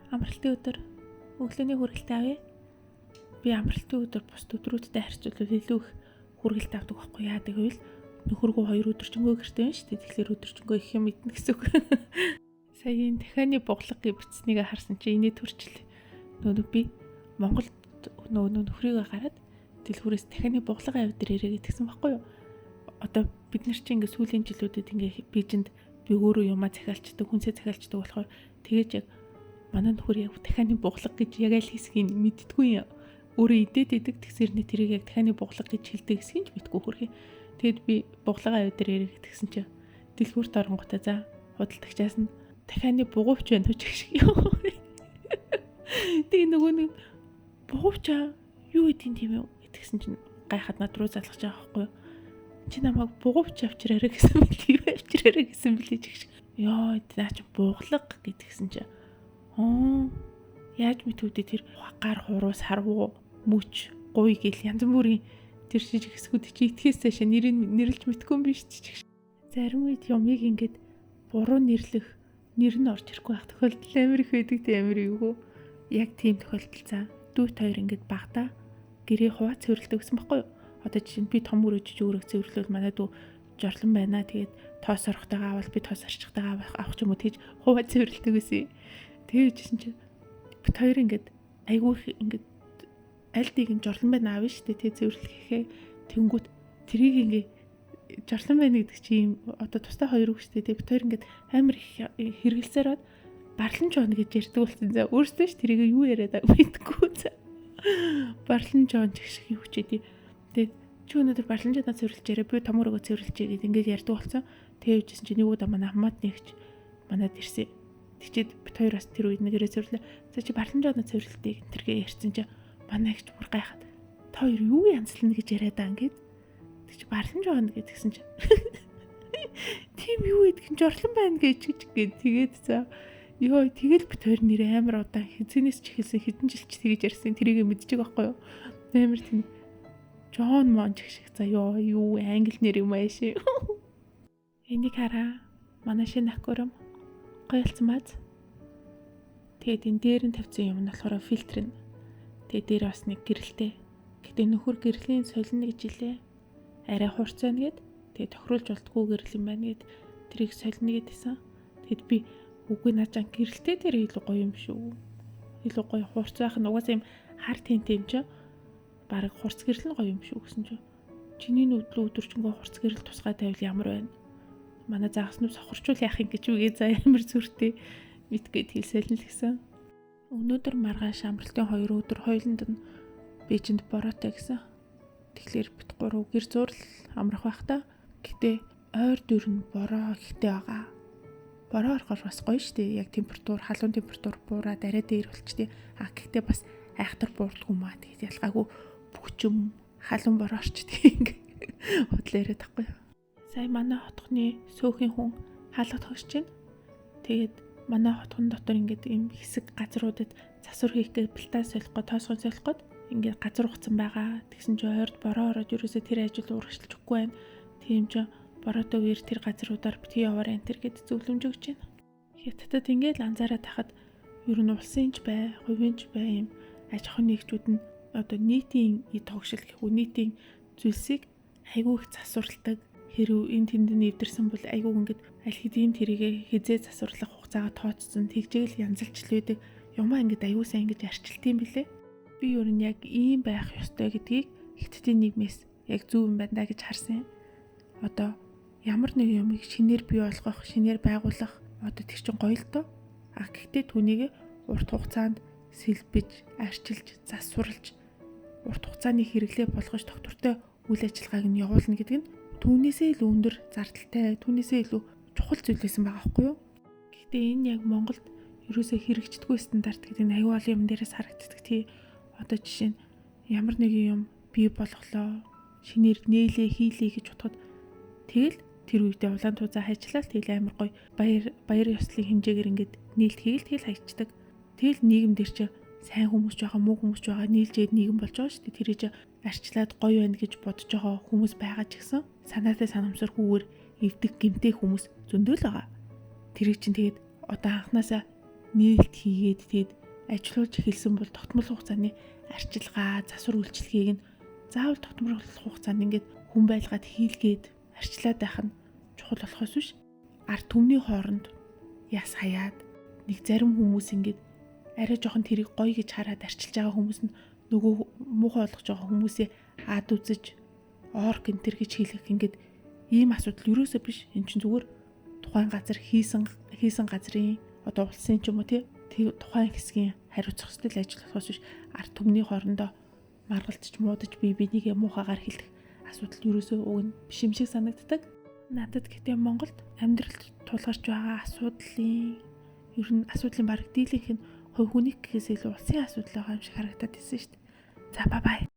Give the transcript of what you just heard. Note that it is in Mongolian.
Амралтын өдөр өглөөний хүрээлт авъя. Би амралтын өдөр бус өдрүүдтэй харьцуулбал илүү их хүрээлт авдаг байхгүй яа гэвэл нөхөргөө 2 өдөржингөө гэртээ байна шүү дээ. Тэгэхээр өдөржингөө их юм идэх гэсэн үг. Сая энэ дахианы буглаг бичснийг харсан чи инээ төрчлээ. Нөгөө би Монголд нөхрийгөө гараад дэлгүүрээс дахианы буглаг авь дээр ирээ гэдгсэн байхгүй юу? Одоо бид нар чи ингээ сүүлийн жилүүдэд ингээ бижинд би өөрөө юмаа захиалчдаг, хүнсээ захиалчдаг болохоор тэгэж яг манай нөхөр яг дахианы буглаг гэж яг аль хэсгийг мэддэггүй юм. Өөрөө идээд идэг тэгсэрний тэрийг яг дахианы буглаг гэж хэлдэг хэсгийг ч мэдгүй хөрхий. Тэгэд би буглаг авь дээр ирээ гэдгсэн чи дэлгүүрт оронготой за худалдагчаас нь дахианы бугуувч байна уу гэх шиг. Тэгээ нөгөө нэг бугуувчаа юу идэв тийм үү гэдгсэн чинь гайхаад над руу залгаж байгаа байхгүй юу? Чи намайг бугуувч авчираарэ гэсэн мэт авчираарэ гэсэн билээ гэх шиг. Йоо наа чи буглаг гэдгсэн чи. Яаж мэдвүдээ тэр гар хуруус харвуу мүч гуй гэл янз бүрийн тэр шижиг хэсгүүд чи итгэхээс цаашаа нэрлж мэдгүй юм биш ч. Зарим үед юмыг ингээд буруу нэрлэх нэр нь орж ирэхгүй байх тохиолдол амар их байдаг тийм амар юу. Яг тийм тохиолдол цаа. Дүүт хоёр ингээд багтаа гэрээ хуваа цэвэрлдэг гэсэн баггүй юу? Одоо жишээ нь би том өрөөж өөрөг цэвэрлэвэл манай дүү жорлон байна. Тэгээд тоос орохтойгоо авал би тоос орчихтойгоо авах ч юм уу тэгж хуваа цэвэрлэдэг гэсэн. Тэгээд жишээ нь бит хоёр ингээд айгүй их ингээд аль дийг нь жорлон байна аав шүү дээ. Тэгээд цэвэрлэхээ тэнгүүт трийг ингээд жорлон байна гэдэг чи юм одоо тустай хоёр үг шүү дээ. Бит хоёр ингээд амар их хэрэгэлсээр барлан жоон гэж ярьдаг болсон. За өөртөө ч тэрийг юу яриад мэдгүй за. Барлан жоон гэх шиг юу ч гэдэг. Тэгээд чи өнөөдөр барлан жооноо цэвэрлжээрээ би том өрөөгөө цэвэрлжээ гэдэг ингээд ярьдаг болсон. Тэгээд үжсэн чи нэг удаа манай хамаад нэгч манад ирсэн. Тэгчээд бит хоёр бас тэр үед нэгээрээ цэвэрлээ. За чи барлан жооноо цэвэрлэлтийг тэргээ ярьсан чи манай ихч бүр гайхаад та хоёр юу янзлна гэж яриад аа ингээд. Тэг чи барлан жоон гэдгсэн чи тийм юу гэдэг нь жорлон байна гэж тэгээд за ёо тэгэл бит хоёр нэрээ амар удаан хизэнээс ч ихэлсэн хэдэн жил ч тэгэж ярьсан тэрийг мэдчихээг байхгүй юу. Амар тийм Джон Монч гэх шиг за ёо юу англи нэр юм ааши. Энийг хараа манай шинэ аквариум гойлцсон бааз. Тэгээд энэ дээр нь тавьсан юм нь болохоор фильтр нь. Тэгээд дээр бас нэг гэрэлтэй. Гэтэ нөхөр гэрлийн солино гэж илээ. Арай хурцаа нэгэд тэгээд тохируулж болтгүй гэрэл юм байна гэд тэрийг солино гэдсэн. Тэгэд би үгүй наачаа гэрэлтэй дээр илүү гоё юм шүү. Илүү гоё хурцаах нь угаасаа юм хар тэнтэй юм чи. Бараг хурц гэрэл нь гоё юм шүү гэсэн чи. Чиний нүдлөө өдөржингөө хурц гэрэл тусгай тавил ямар байна? Манай зааснууд сохорчул яах юм гэж үгээ за амар зүртэй мэдгээд хэлсэл нь л гэсэн. Өнөөдөр маргааш амралтын 2 өдөр хоёуланд нь Бээжинд бороотой гэсэн. Тэгэхээр бит 3 гэр зурл амрах байх та. Гэтэ ойр дөрн бороо ихтэй байгаа. Бороо орохоор бас гоё штэ. Яг температур, халуун температур буураад арай дээр болчтой. Гэхдээ бас айхтар буурдгүй маа. Тэгээд ялгаагүй бүхчм халуун бороо орчтой. Худлаа яриад тахгүй. Сая манай хотхны сөөхөн хүн хаалгад хогсож байна. Тэгээд манай хотхон дотор ингээд юм хэсэг газруудад засвар хийх гэж бэлтаа солих гоо тоосгоо солих гоо ингээд газар ухсан байгаа. Тэгсэн чи ойрд бороо ороод ерөөсөө тэр ажил урагшилж өгөхгүй байна. Тийм ч бороотой үер тэр газруудаар битгий яваар энэ төр гэд зөвлөмж өгч байна. Хятадд ингээд анзаараад тахад ер нь улсын ч бай, хувийн ч бай юм аж ахуйн нэгжүүд нь одоо нийтийн тогшил гэх үү нийтийн зүйлсийг айгүй их засварладаг. Хэрв энэ тэнд нэвдэрсэн бол айгүй ингээд аль хэдийн тэрийг хизээ засварлах хугацаагаа тооцсон тэгжээл янзалж л байдаг. Юмаа ингээд айгүй сайн ингэж арчилтiin билээ. Би ер нь яг ийм байх ёстой гэдгийг Хятадын нийгмээс яг зөв юм байна гэж харсан. Одоо ямар нэг юмыг шинээр бий болгох, шинээр байгуулах одоо тэр чинь гоё л доо. Гэхдээ түүнийг урт хугацаанд сэлбэж, арчилж, засварлаж, урт хугацааны хэрэглээ болгож доктортой үйл ажиллагааг нь явуулна гэдэг нь түүнээсээ илүү өндөр зардалтай, түүнээсээ илүү чухал зүйл байсан байгаа байхгүй юу? Гэхдээ энэ яг Монголд ерөөсөө хэрэгждэггүй стандарт гэдэг нь аюул юм дээрээс харагддаг тий. Одоо жишээ нь ямар нэгэн юм бий болохлоо, шинээр нээлээ хийлээ гэж бодоход тэгэл тэр үедээ улаан тузаа хайчлал тэгэл амар гоё баяр ёслолын хэмжээгээр ингээд нээлт хийгээл тэгэл хайчдаг. Тэгэл нийгэм дээр чи сайн хүмүүс ч байгаа, муу хүмүүс ч байгаа, нийлжээд нийгэм болж байгаа шүү дээ. Тэр чинь арчлаад гоё байна гэж бодож байгаа хүмүүс байгаа ч гэсэн санаатай санамсаргүйгээр эвдэг гэмтэй хүмүүс зөндөл байгаа. Тэр чинь тэгээд одоо анханасаа нээлт хийгээд тэгээд ажиллаж эхэлсэн бол тогтмол хугацааны арчилгаа, засвар үйлчилгээг нь заавал тогтмол хугацаанд ингээд хүн байлгаад хийлгээд арчлаад байх нь чухал болохоос биш. Ард түмний хооронд яс хаяад нэг зарим хүмүүс ингээд арай жоохон тэрийг гоё гэж хараад арчилж байгаа хүмүүс нь нөгөө муухай болгож байгаа хүмүүсээ ад үзэж орк энэ төр гэж хэлэх ингээд ийм асуудал юусоо биш. Энд чинь зүгээр тухайн газар хийсэн газрын одоо улсын ч юм уу тий тухайн хэсгийн хариуцах ёстой ажил болохоос биш. Ард түмний хоорондоо маргалдаж муудаж бие бинийгээ муухайгаар хэлэх асуудал юусоо уг нь биш юм шиг санагддаг. Надад гэдэг Монголд амьдралд тулгарч байгаа асуудлын баг дийлэнх нь хувь хүний гэхээс илүү улсын асуудал байгаа юм шиг харагдаад байсан шүү дээ. За бай бай.